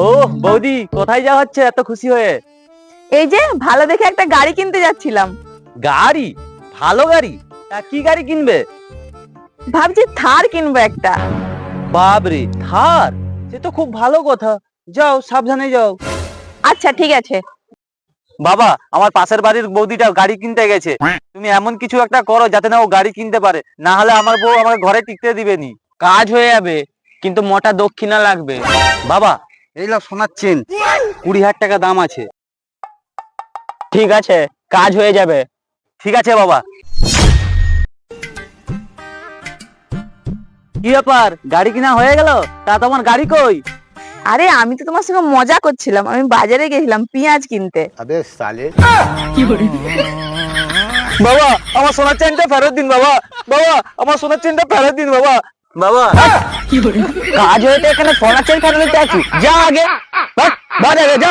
ও বৌদি, কোথায় যাওয়া হচ্ছে এত খুশি হয়ে? এই যে ভালো দেখে একটা গাড়ি কিনতে যাচ্ছিলাম। গাড়ি? ভালো গাড়ি? তা কি গাড়ি কিনবে? ভাবছি থার কিনবো একটা। বাবরে, থার? সে তো খুব ভালো কথা। যাও, সাবধানে যাও। আচ্ছা ঠিক আছে। বাবা, আমার পাশের বাড়ির বৌদিটা গাড়ি কিনতে গেছে। তুমি এমন কিছু একটা করো যাতে না ও গাড়ি কিনতে পারে, না হলে আমার বউ আমাকে ঘরে টিকতে দিবেনি। কাজ হয়ে যাবে, কিন্তু মোটা দক্ষিণা লাগবে। বাবা, এই লাও সোনার চেন, 20,000 টাকা দাম আছে। ঠিক আছে, কাজ হয়ে যাবে। ঠিক আছে বাবা। কি ব্যাপার, গাড়ি কিনা হয়ে গেল? তা তোমার গাড়ি কই? আরে আমি তো তোমার সঙ্গে মজা করছিলাম, আমি বাজারে গেছিলাম পেঁয়াজ কিনতে। अबे साले। বাবা, আমার সোনার চেনটা ফেরত দিন বাবা। বাবা, আমার সোনার চেনটা ফেরত দিন বাবা। বাবা, কাজ হয়েছে, এখানে সোনার চেন ফেলে দিতে আছি। যা আগে, যা।